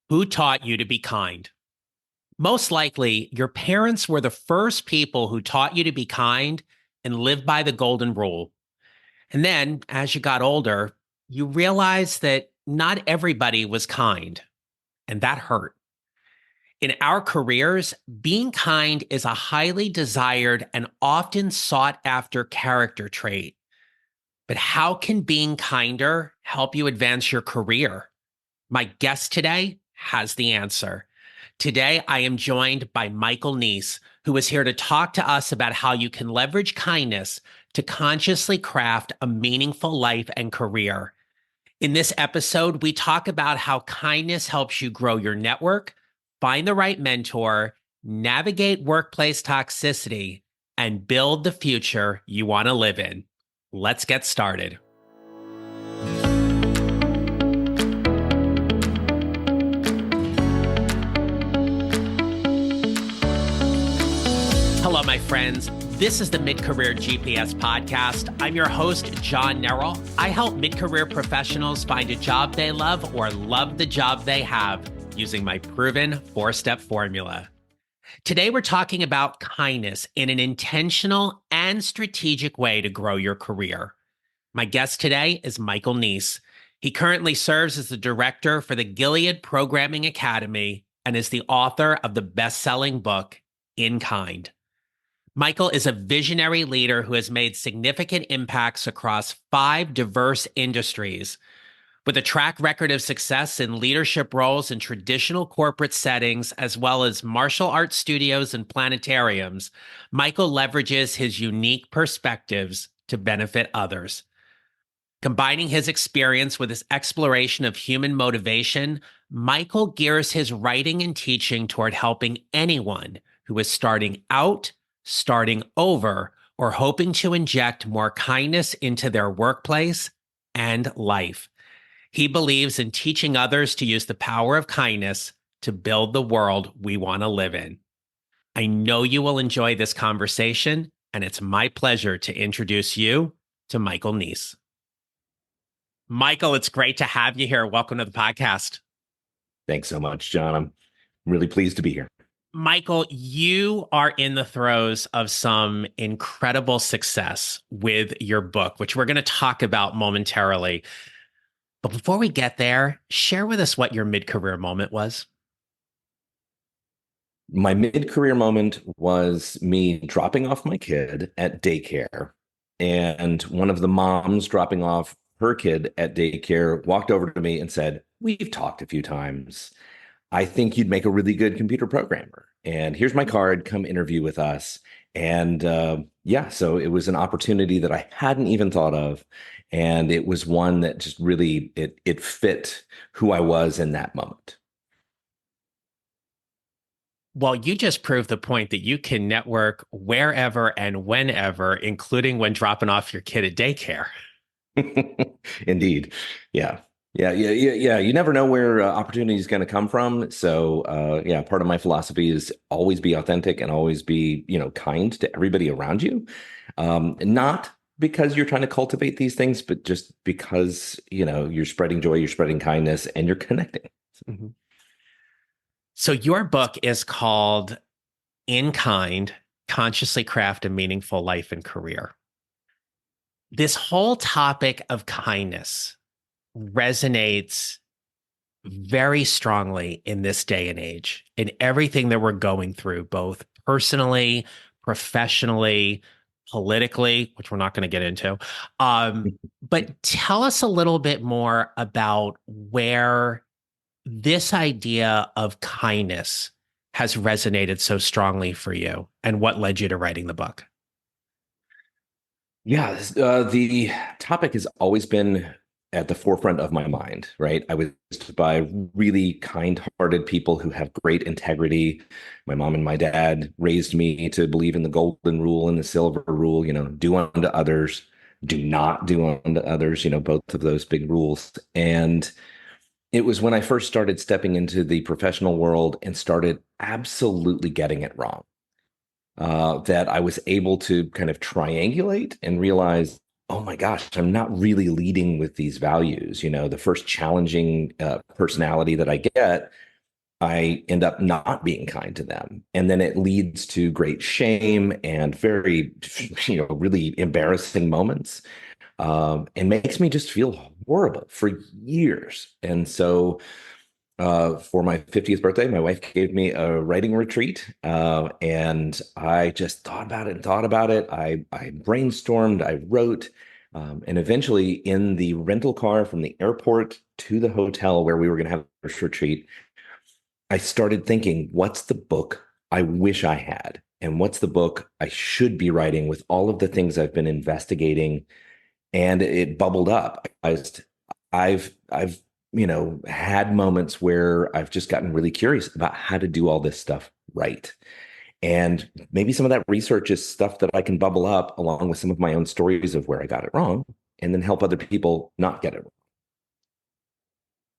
Who taught you to be kind? Most likely, your parents were the first people who taught you to be kind and live by the golden rule. And then, as you got older, you realized that not everybody was kind, and that hurt. In our careers, being kind is a highly desired and often sought after character trait. But how can being kinder help you advance your career? My guest today has the answer. Today, I am joined by Michael Neece, who is here to talk to us about how you can leverage kindness to consciously craft a meaningful life and career. In this episode, we talk about how kindness helps you grow your network, find the right mentor, navigate workplace toxicity, and build the future you want to live in. Let's get started. Hello, my friends. This is the Mid-Career GPS podcast. I'm your host, John Nerrill. I help mid-career professionals find a job they love or love the job they have using my proven four-step formula. Today, we're talking about kindness in an intentional and strategic way to grow your career. My guest today is Michael Neece. He currently serves as the director for the Gilead Programming Academy and is the author of the best-selling book, In Kind. Michael is a visionary leader who has made significant impacts across 5 diverse industries. With a track record of success in leadership roles in traditional corporate settings, as well as martial arts studios and planetariums, Michael leverages his unique perspectives to benefit others. Combining his experience with his exploration of human motivation, Michael gears his writing and teaching toward helping anyone who is starting out, starting over, or hoping to inject more kindness into their workplace and life. He believes in teaching others to use the power of kindness to build the world we want to live in. I know you will enjoy this conversation, and it's my pleasure to introduce you to Michael Neece. Michael, it's great to have you here. Welcome to the podcast. Thanks so much, John. I'm really pleased to be here. Michael, you are in the throes of some incredible success with your book, which we're going to talk about momentarily. But before we get there, share with us what your mid-career moment was. My mid-career moment was me dropping off my kid at daycare. And one of the moms dropping off her kid at daycare walked over to me and said, "We've talked a few times. I think you'd make a really good computer programmer. And here's my card. Come interview with us." And so it was an opportunity that I hadn't even thought of. And it was one that just really, it fit who I was in that moment. Well, you just proved the point that you can network wherever and whenever, including when dropping off your kid at daycare. Indeed. Yeah. Yeah. You never know where opportunity is going to come from. So, part of my philosophy is always be authentic and always be, kind to everybody around you. Not because you're trying to cultivate these things, but just because, you're spreading joy, you're spreading kindness, and you're connecting. Mm-hmm. So your book is called In Kind, Consciously Craft a Meaningful Life and Career. This whole topic of kindness resonates very strongly in this day and age, in everything that we're going through, both personally, professionally, politically, which we're not going to get into. But tell us a little bit more about where this idea of kindness has resonated so strongly for you and what led you to writing the book. Yeah, the topic has always been at the forefront of my mind, right? I was raised by really kind-hearted people who have great integrity. My mom and my dad raised me to believe in the golden rule and the silver rule, do unto others, do not do unto others, both of those big rules. And it was when I first started stepping into the professional world and started absolutely getting it wrong, that I was able to kind of triangulate and realize, oh my gosh, I'm not really leading with these values. The first challenging personality that I get I end up not being kind to them. And then it leads to great shame and very, really embarrassing moments, and makes me just feel horrible for years. And so, for my 50th birthday, my wife gave me a writing retreat. And I just thought about it and thought about it. I brainstormed, I wrote, and eventually in the rental car from the airport to the hotel where we were going to have this retreat, I started thinking, what's the book I wish I had? And what's the book I should be writing with all of the things I've been investigating? And it bubbled up. I've had moments where I've just gotten really curious about how to do all this stuff right. And maybe some of that research is stuff that I can bubble up along with some of my own stories of where I got it wrong, and then help other people not get it wrong.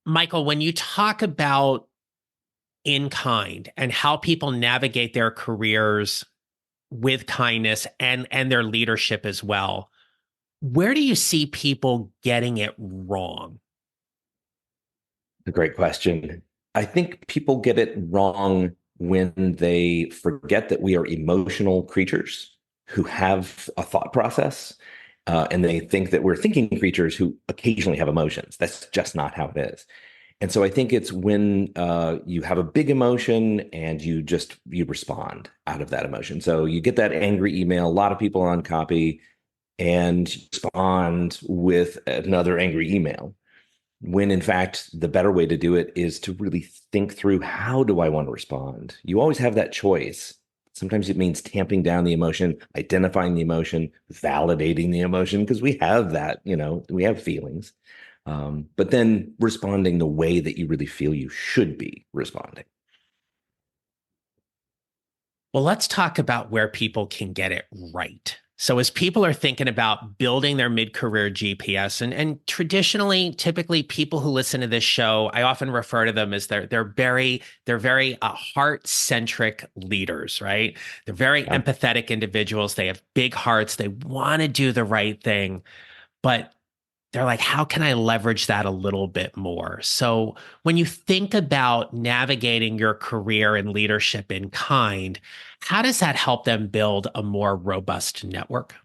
Michael, when you talk about in kind and how people navigate their careers with kindness and their leadership as well, where do you see people getting it wrong? A great question. I think people get it wrong when they forget that we are emotional creatures who have a thought process, and they think that we're thinking creatures who occasionally have emotions. That's just not how it is. And so I think it's when you have a big emotion and you respond out of that emotion. So you get that angry email, a lot of people are on copy, and you respond with another angry email. When in fact, the better way to do it is to really think through, how do I want to respond? You always have that choice. Sometimes it means tamping down the emotion, identifying the emotion, validating the emotion, because we have that, we have feelings. But then responding the way that you really feel you should be responding. Well, let's talk about where people can get it right. So as people are thinking about building their mid-career GPS, and traditionally, typically people who listen to this show, I often refer to them as they're very heart-centric leaders, right? They're very Yeah. empathetic individuals. They have big hearts. They want to do the right thing, but they're like, how can I leverage that a little bit more? So when you think about navigating your career and leadership in kind, how does that help them build a more robust network?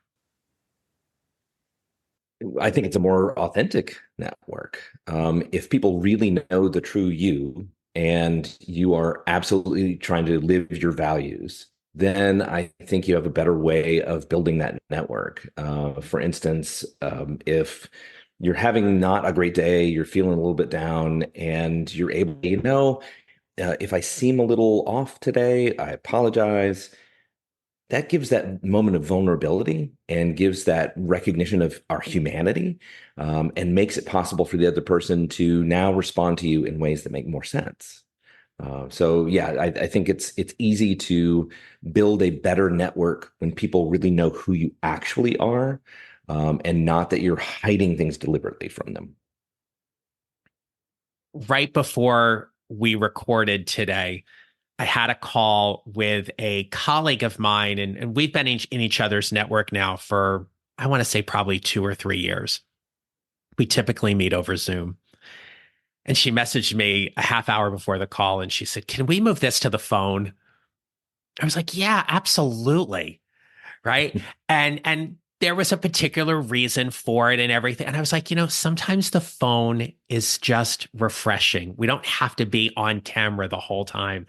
I think it's a more authentic network. If people really know the true you and you are absolutely trying to live your values, then I think you have a better way of building that network. For instance, if you're having not a great day, you're feeling a little bit down, and you're able, if I seem a little off today, I apologize. That gives that moment of vulnerability and gives that recognition of our humanity, and makes it possible for the other person to now respond to you in ways that make more sense. So yeah, I think it's easy to build a better network when people really know who you actually are, and not that you're hiding things deliberately from them. Right before we recorded today, I had a call with a colleague of mine, and we've been in each other's network now for, I want to say, probably 2 or 3 years. We typically meet over Zoom. And she messaged me a half hour before the call and she said, "Can we move this to the phone?" I was like, "Yeah, absolutely." Right. And there was a particular reason for it and everything. And I was like, sometimes the phone is just refreshing. We don't have to be on camera the whole time.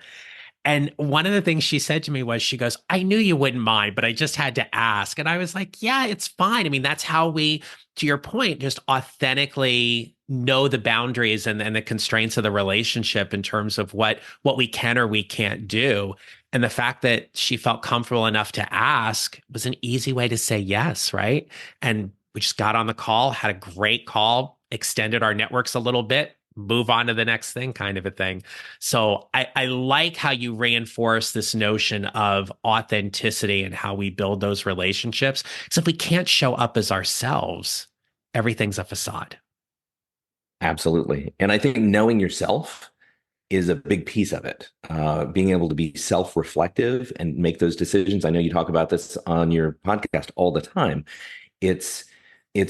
And one of the things she said to me was, she goes, "I knew you wouldn't mind, but I just had to ask." And I was like, "Yeah, it's fine." I mean, that's how we, to your point, just authentically know the boundaries and the constraints of the relationship in terms of what we can or we can't do. And the fact that she felt comfortable enough to ask was an easy way to say yes, right? And we just got on the call, had a great call, extended our networks a little bit, move on to the next thing, kind of a thing. So I like how you reinforce this notion of authenticity and how we build those relationships. Because if we can't show up as ourselves, everything's a facade. Absolutely. And I think knowing yourself is a big piece of it. Being able to be self-reflective and make those decisions. I know you talk about this on your podcast all the time. It's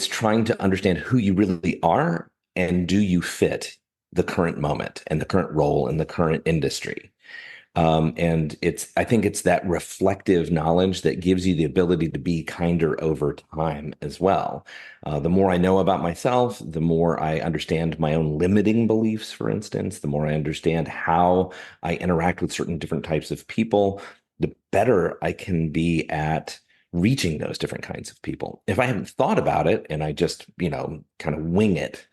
trying to understand who you really are, and do you fit the current moment and the current role in the current industry. And I think it's that reflective knowledge that gives you the ability to be kinder over time as well. The more I know about myself, the more I understand my own limiting beliefs, for instance, the more I understand how I interact with certain different types of people, the better I can be at reaching those different kinds of people. If I haven't thought about it and I just, kind of wing it,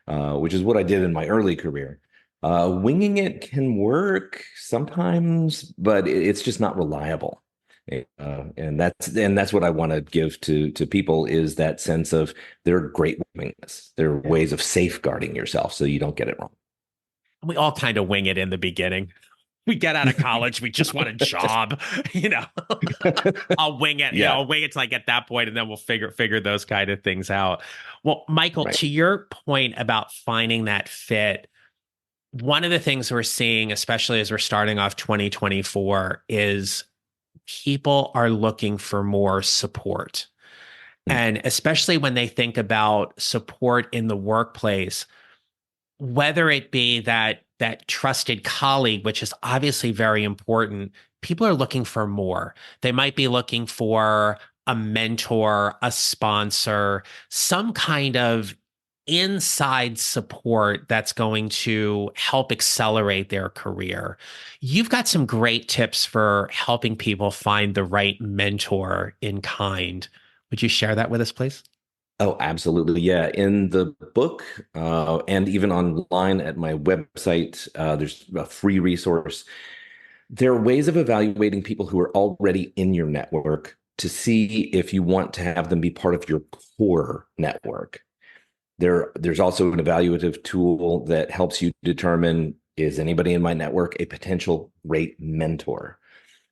which is what I did in my early career. Winging it can work sometimes, but it's just not reliable. And that's what I want to give to people is that sense of there are great wingness. There are ways of safeguarding yourself so you don't get it wrong. We all kind of wing it in the beginning. We get out of college, we just want a job, you know. I'll wing it, Yeah, I'll wing it till I get that point, and then we'll figure those kind of things out. Well, Michael, right. to your point about finding that fit, one of the things we're seeing, especially as we're starting off 2024, is people are looking for more support. Mm. And especially when they think about support in the workplace, whether it be that trusted colleague, which is obviously very important, people are looking for more. They might be looking for a mentor, a sponsor, some kind of inside support that's going to help accelerate their career. You've got some great tips for helping people find the right mentor in kind. Would you share that with us, please? Oh, absolutely. Yeah. In the book, and even online at my website, there's a free resource. There are ways of evaluating people who are already in your network to see if you want to have them be part of your core network. There's also an evaluative tool that helps you determine, is anybody in my network a potential great mentor?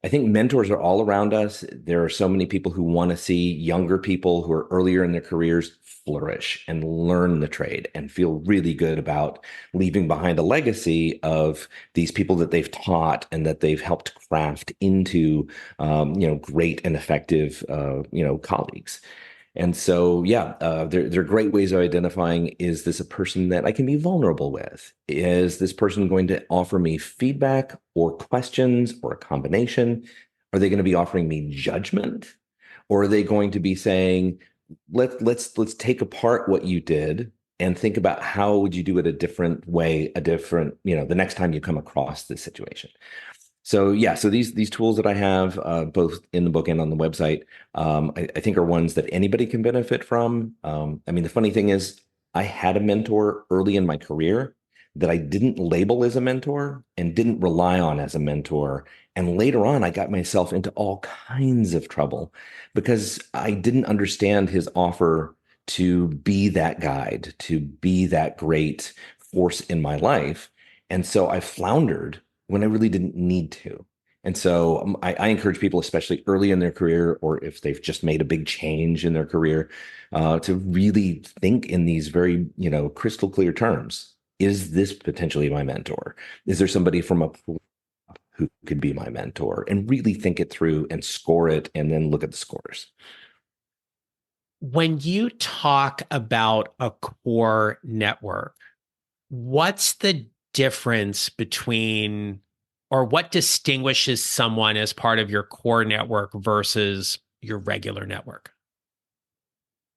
I think mentors are all around us. There are so many people who want to see younger people who are earlier in their careers flourish and learn the trade and feel really good about leaving behind a legacy of these people that they've taught and that they've helped craft into, great and effective, colleagues. And so, yeah, there are great ways of identifying, is this a person that I can be vulnerable with? Is this person going to offer me feedback or questions or a combination? Are they going to be offering me judgment? Or are they going to be saying, let's take apart what you did and think about how would you do it a different way, the next time you come across this situation? So yeah, so these tools that I have, both in the book and on the website, I think are ones that anybody can benefit from. I mean, the funny thing is, I had a mentor early in my career that I didn't label as a mentor and didn't rely on as a mentor. And later on, I got myself into all kinds of trouble because I didn't understand his offer to be that guide, to be that great force in my life. And so I floundered when I really didn't need to. And so I encourage people, especially early in their career, or if they've just made a big change in their career, to really think in these very, crystal clear terms. Is this potentially my mentor? Is there somebody from a who could be my mentor? And really think it through and score it, and then look at the scores. When you talk about a core network, what's the difference between, or what distinguishes someone as part of your core network versus your regular network?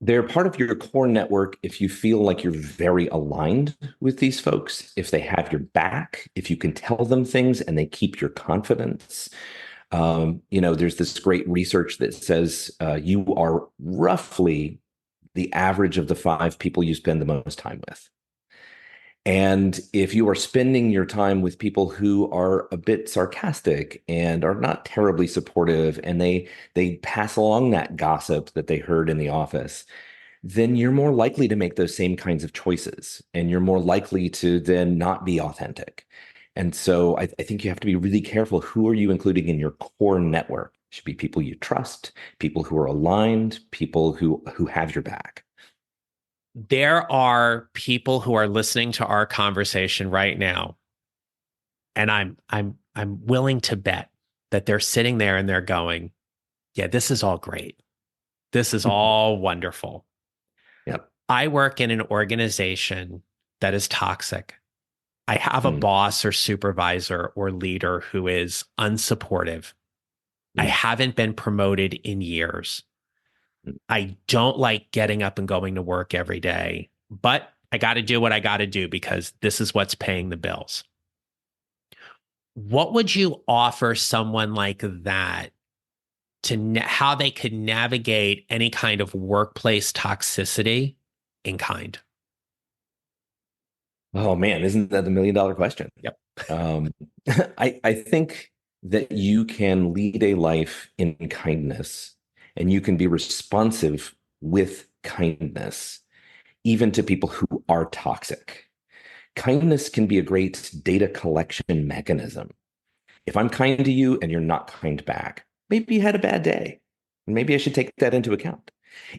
They're part of your core network if you feel like you're very aligned with these folks, if they have your back, if you can tell them things and they keep your confidence. There's this great research that says you are roughly the average of the five people you spend the most time with. And if you are spending your time with people who are a bit sarcastic and are not terribly supportive, and they pass along that gossip that they heard in the office, then you're more likely to make those same kinds of choices, and you're more likely to then not be authentic. And so I think you have to be really careful. Who are you including in your core network? It should be people you trust, people who are aligned, people who have your back. There are people who are listening to our conversation right now, and I'm willing to bet that they're sitting there and they're going, "Yeah, this is all great. This is all wonderful. Yep. I work in an organization that is toxic. I have a Mm, boss or supervisor or leader who is unsupportive. I mm, haven't been promoted in years. mm. I don't like getting up and going to work every day, but I got to do what I got to do because this is what's paying the bills. What would you offer someone like that to how they could navigate any kind of workplace toxicity in kind? Oh man, isn't that the million-dollar question? Yep. Um, I think that you can lead a life in kindness and you can be responsive with kindness, even to people who are toxic. Kindness can be a great data collection mechanism. If I'm kind to you and you're not kind back, maybe you had a bad day. Maybe I should take that into account.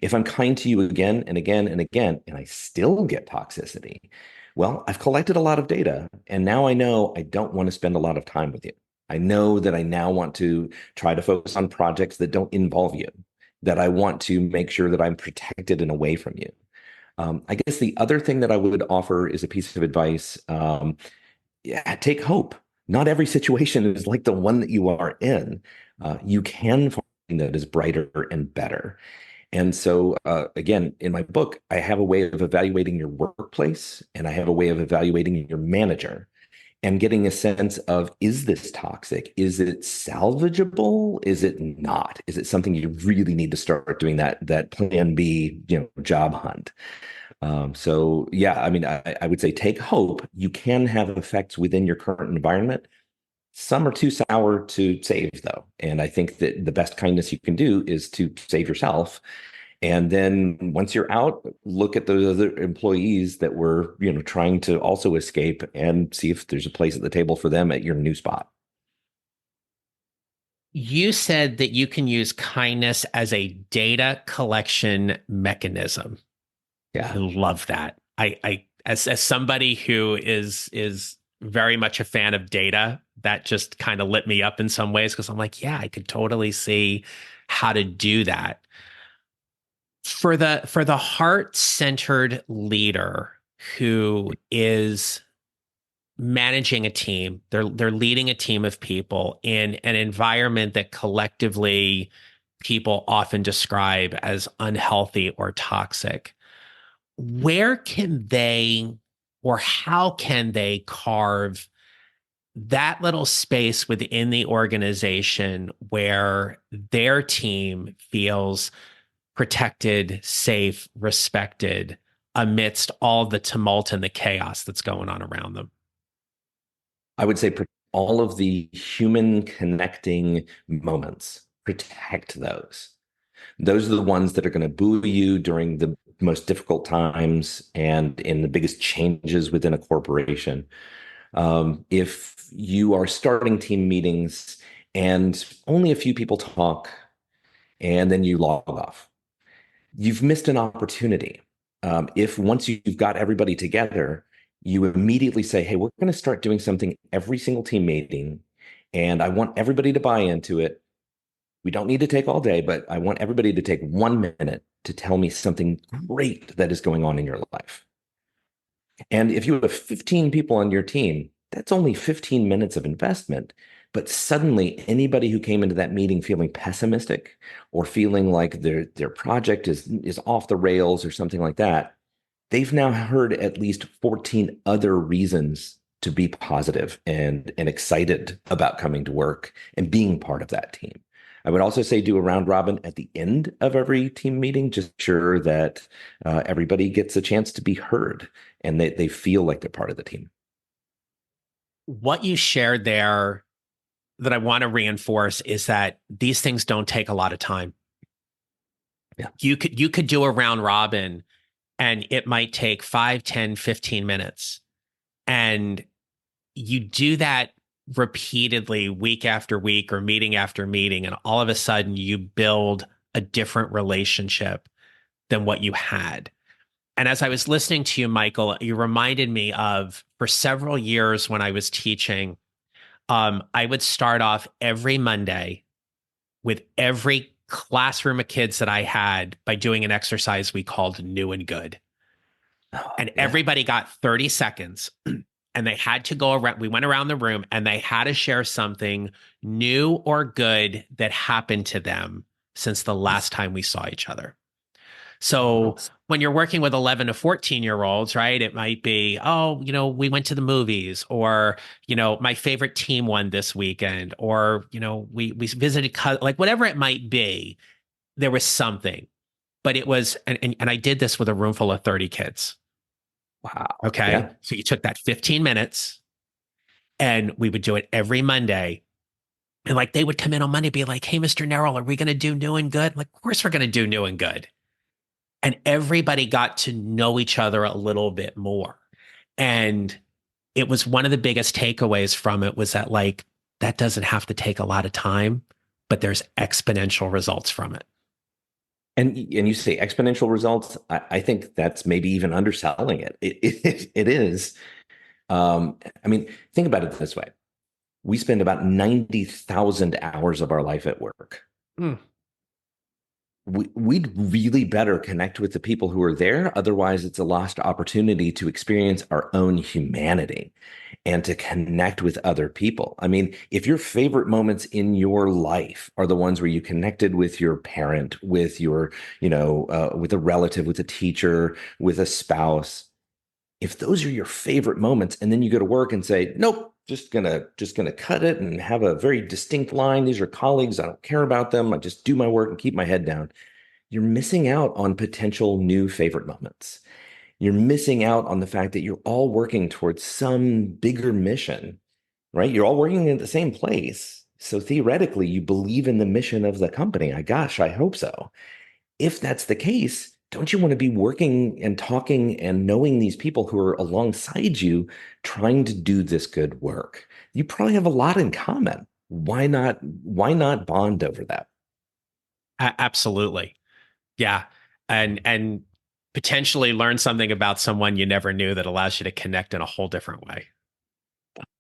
If I'm kind to you again and again and again, and I still get toxicity, well, I've collected a lot of data, and now I know I don't want to spend a lot of time with you. I know that I now want to try to focus on projects that don't involve you, that I want to make sure that I'm protected and away from you. I guess the other thing that I would offer is a piece of advice. Yeah, take hope. Not every situation is like the one that you are in. You can find that is brighter and better. And so, again, in my book, I have a way of evaluating your workplace and I have a way of evaluating your manager and getting a sense of, is this toxic? Is it salvageable? Is it not? Is it something you really need to start doing that plan B, job hunt? So yeah, I mean, I would say take hope. You can have effects within your current environment. Some are too sour to save, though. And I think that the best kindness you can do is to save yourself. And then once you're out, look at those other employees that were, trying to also escape and see if there's a place at the table for them at your new spot. You said that you can use kindness as a data collection mechanism. I Yeah. love that. As somebody who is very much a fan of data, that just kind of lit me up in some ways because I'm like, yeah, I could totally see how to do that. For the heart-centered leader who is managing a team, they're leading a team of people in an environment that collectively people often describe as unhealthy or toxic. Where can they or how can they carve that little space within the organization where their team feels protected, safe, respected amidst all the tumult and the chaos that's going on around them? I would say all of the human connecting moments, protect those. Those are the ones that are going to buoy you during the most difficult times and in the biggest changes within a corporation. If you are starting team meetings and only a few people talk and then you log off, you've missed an opportunity. If once you've got everybody together, you immediately say, hey, we're going to start doing something every single team meeting, and I want everybody to buy into it. We don't need to take all day, but I want everybody to take 1 minute to tell me something great that is going on in your life. And if you have 15 people on your team, that's only 15 minutes of investment. But suddenly, anybody who came into that meeting feeling pessimistic or feeling like their project is off the rails or something like that, they've now heard at least 14 other reasons to be positive and excited about coming to work and being part of that team. I would also say do a round robin at the end of every team meeting, just sure that everybody gets a chance to be heard and they feel like they're part of the team. What you shared there that I want to reinforce is that these things don't take a lot of time. Yeah. You could do a round robin and it might take 5, 10, 15 minutes. And you do that repeatedly week after week or meeting after meeting, and all of a sudden you build a different relationship than what you had. And as I was listening to you, Michael, you reminded me of for several years when I was teaching, I would start off every Monday with every classroom of kids that I had by doing an exercise we called new and good. Oh, And yeah. everybody got 30 seconds. and they had to go around. We went around the room and they had to share something new or good that happened to them since the last time we saw each other. So Wow. when you're working with 11 to 14-year-olds, right, it might be, oh, we went to the movies, or, my favorite team won this weekend, or, we visited, like whatever it might be, there was something. But it was, and I did this with a room full of 30 kids. Wow. Okay. Yeah. So you took that 15 minutes and we would do it every Monday. And like they would come in on Monday, be like, hey, Mr. Nerrill, are we going to do new and good? Like, of course we're going to do new and good. And everybody got to know each other a little bit more. And it was one of the biggest takeaways from it was that like, that doesn't have to take a lot of time, but there's exponential results from it. And you say exponential results. I think that's maybe even underselling it. It is. I mean, think about it this way. We spend about 90,000 hours of our life at work. Mm. We'd really better connect with the people who are there. Otherwise, it's a lost opportunity to experience our own humanity and to connect with other people. I mean, if your favorite moments in your life are the ones where you connected with your parent, with your, with a relative, with a teacher, with a spouse, if those are your favorite moments, and then you go to work and say, nope, just gonna cut it and have a very distinct line. These are colleagues. I don't care about them. I just do my work and keep my head down. You're missing out on potential new favorite moments. You're missing out on the fact that you're all working towards some bigger mission, right? You're all working in the same place. So theoretically, you believe in the mission of the company. Gosh, I hope so. If that's the case, don't you want to be working and talking and knowing these people who are alongside you, trying to do this good work? You probably have a lot in common. Why not bond over that? Absolutely. Yeah. And potentially learn something about someone you never knew that allows you to connect in a whole different way.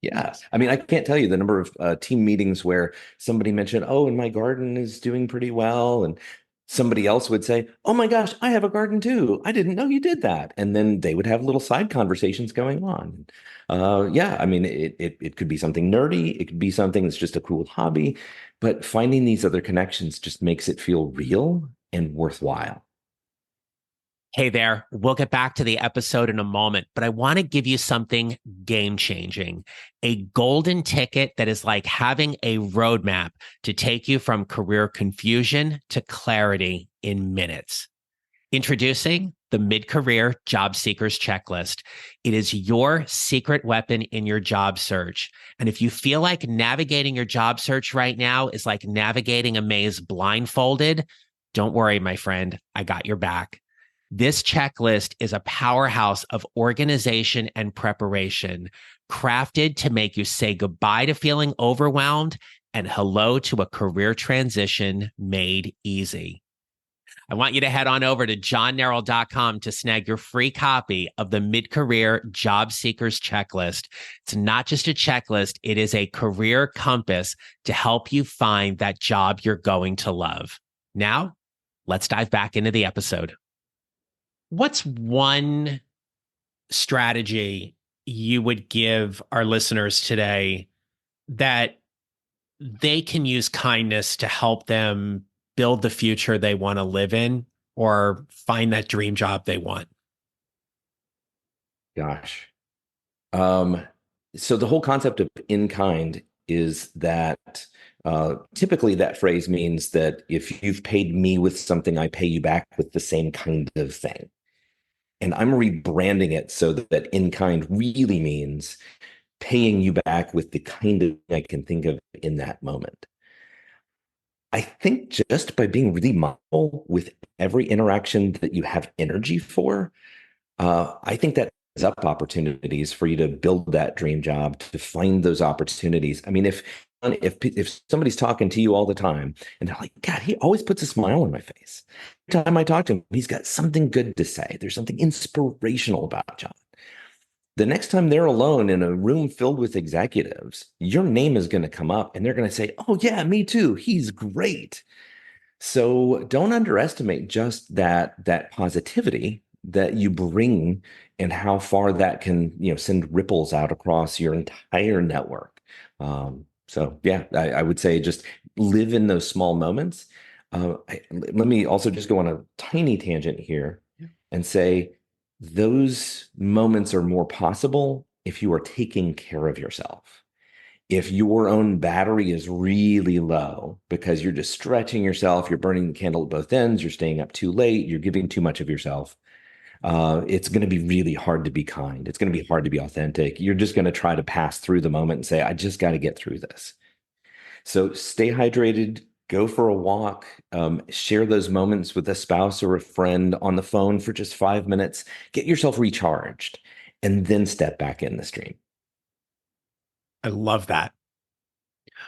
Yeah. I mean, I can't tell you the number of team meetings where somebody mentioned, oh, and my garden is doing pretty well. And somebody else would say, oh my gosh, I have a garden too. I didn't know you did that. And then they would have little side conversations going on. Yeah. I mean, it could be something nerdy. It could be something that's just a cool hobby. But finding these other connections just makes it feel real and worthwhile. Hey there, we'll get back to the episode in a moment, but I want to give you something game changing, a golden ticket that is like having a roadmap to take you from career confusion to clarity in minutes. Introducing the Mid-Career Job Seekers Checklist. It is your secret weapon in your job search. And if you feel like navigating your job search right now is like navigating a maze blindfolded, don't worry, my friend, I got your back. This checklist is a powerhouse of organization and preparation, crafted to make you say goodbye to feeling overwhelmed and hello to a career transition made easy. I want you to head on over to johnnerrill.com to snag your free copy of the Mid-Career Job Seekers Checklist. It's not just a checklist, it is a career compass to help you find that job you're going to love. Now, let's dive back into the episode. What's one strategy you would give our listeners today that they can use kindness to help them build the future they want to live in or find that dream job they want? Gosh. Um, so the whole concept of in kind is that typically that phrase means that if you've paid me with something, I pay you back with the same kind of thing. And I'm rebranding it so that in kind really means paying you back with the kind of thing I can think of in that moment. I think just by being really mindful with every interaction that you have energy for, I think that opens up opportunities for you to build that dream job, to find those opportunities. I mean, if somebody's talking to you all the time and they're like, God, he always puts a smile on my face. Every time I talk to him, he's got something good to say. There's something inspirational about John. The next time they're alone in a room filled with executives, your name is going to come up and they're going to say, oh, yeah, me too. He's great. So don't underestimate just that positivity that you bring and how far that can, send ripples out across your entire network. So yeah, I would say just live in those small moments. Let me also just go on a tiny tangent here and say those moments are more possible if you are taking care of yourself. If your own battery is really low because you're just stretching yourself, you're burning the candle at both ends, you're staying up too late, you're giving too much of yourself, it's going to be really hard to be kind. It's going to be hard to be authentic. You're just going to try to pass through the moment and say, I just got to get through this. So stay hydrated, go for a walk, share those moments with a spouse or a friend on the phone for just 5 minutes, get yourself recharged, and then step back in the stream. I love that.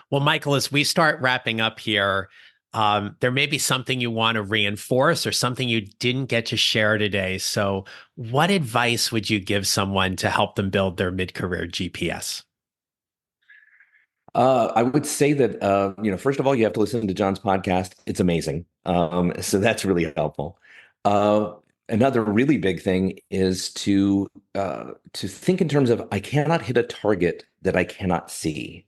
Well, Michael, as we start wrapping up here, there may be something you want to reinforce or something you didn't get to share today. So, what advice would you give someone to help them build their mid-career GPS? I would say that first of all, you have to listen to John's podcast. It's amazing. So that's really helpful. Another really big thing is to think in terms of I cannot hit a target that I cannot see.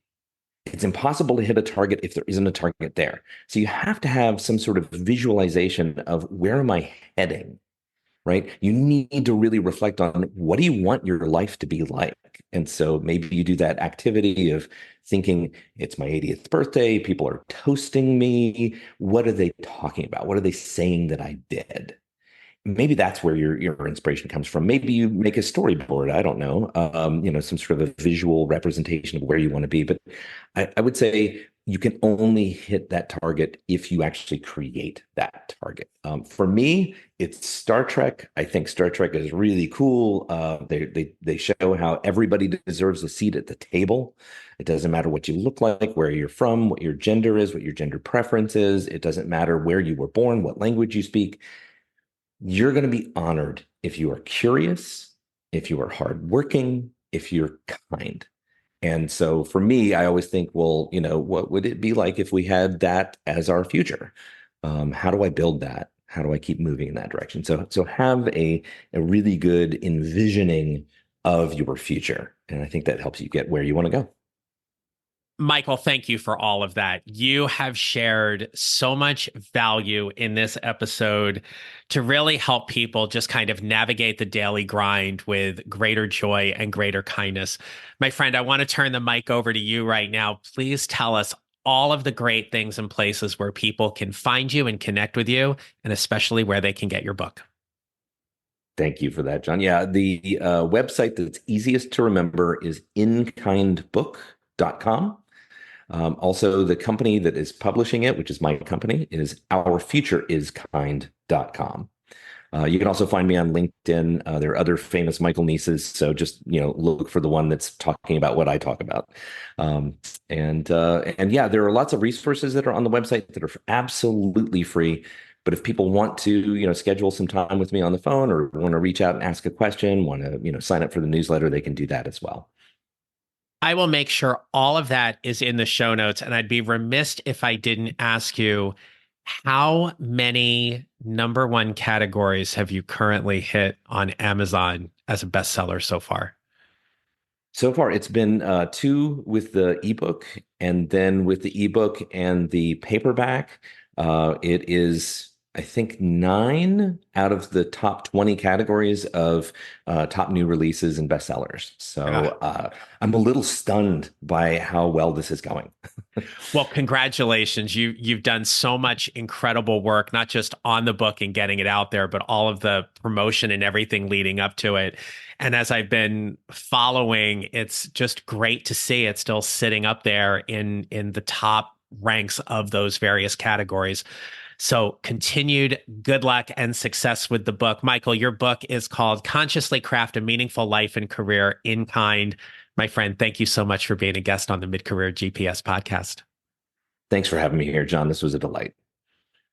It's impossible to hit a target if there isn't a target there. So you have to have some sort of visualization of where am I heading, right? You need to really reflect on what do you want your life to be like? And so maybe you do that activity of thinking it's my 80th birthday, people are toasting me. What are they talking about? What are they saying that I did? Maybe that's where your inspiration comes from. Maybe you make a storyboard. I don't know, some sort of a visual representation of where you want to be. But I would say you can only hit that target if you actually create that target. For me, it's Star Trek. I think Star Trek is really cool. They show how everybody deserves a seat at the table. It doesn't matter what you look like, where you're from, what your gender is, what your gender preference is. It doesn't matter where you were born, what language you speak. You're going to be honored if you are curious, if you are hardworking, if you're kind. And so for me, I always think, well, what would it be like if we had that as our future? How do I build that? How do I keep moving in that direction? So have a really good envisioning of your future. And I think that helps you get where you want to go. Michael, thank you for all of that. You have shared so much value in this episode to really help people just kind of navigate the daily grind with greater joy and greater kindness. My friend, I want to turn the mic over to you right now. Please tell us all of the great things and places where people can find you and connect with you, and especially where they can get your book. Thank you for that, John. Yeah, the website that's easiest to remember is inkindbook.com. Also, the company that is publishing it, which is my company, is ourfutureiskind.com. You can also find me on LinkedIn. There are other famous Michael Neeces, so just look for the one that's talking about what I talk about. And yeah, there are lots of resources that are on the website that are absolutely free. But if people want to, schedule some time with me on the phone or want to reach out and ask a question, want to, sign up for the newsletter, they can do that as well. I will make sure all of that is in the show notes. And I'd be remiss if I didn't ask you, how many number one categories have you currently hit on Amazon as a bestseller so far? So far, it's been two with the ebook, and then with the ebook and the paperback, it is, I think, 9 out of the top 20 categories of top new releases and bestsellers. So I'm a little stunned by how well this is going. Well, congratulations. You've done so much incredible work, not just on the book and getting it out there, but all of the promotion and everything leading up to it. And as I've been following, it's just great to see it still sitting up there in the top ranks of those various categories. So continued good luck and success with the book. Michael, your book is called Consciously Craft a Meaningful Life and Career in Kind. My friend, thank you so much for being a guest on the Mid-Career GPS podcast. Thanks for having me here, John. This was a delight.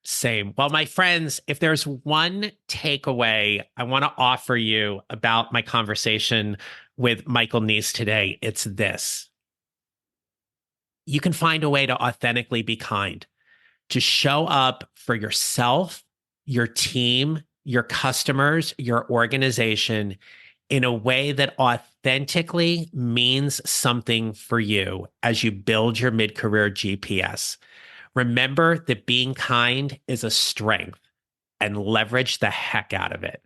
Same. Well, my friends, if there's one takeaway I want to offer you about my conversation with Michael Neece today, it's this. You can find a way to authentically be kind, to show up for yourself, your team, your customers, your organization in a way that authentically means something for you as you build your mid-career GPS. Remember that being kind is a strength and leverage the heck out of it.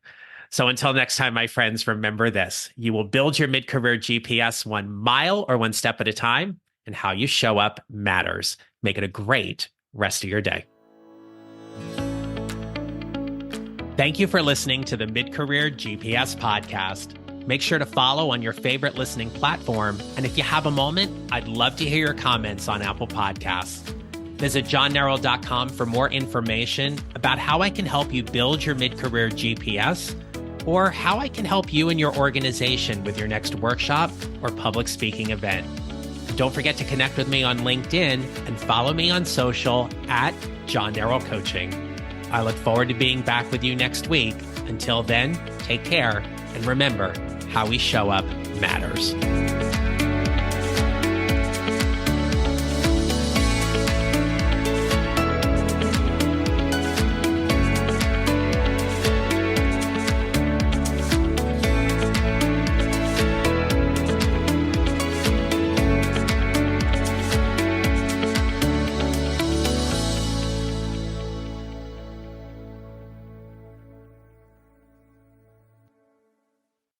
So until next time, my friends, remember this. You will build your mid-career GPS 1 mile or 1 step at a time, and how you show up matters. Make it a great rest of your day. Thank you for listening to the Mid-Career GPS podcast. Make sure to follow on your favorite listening platform. And if you have a moment, I'd love to hear your comments on Apple Podcasts. Visit johnneral.com for more information about how I can help you build your mid-career GPS, or how I can help you and your organization with your next workshop or public speaking event. Don't forget to connect with me on LinkedIn and follow me on social at John Neral Coaching. I look forward to being back with you next week. Until then, take care, and remember, how we show up matters.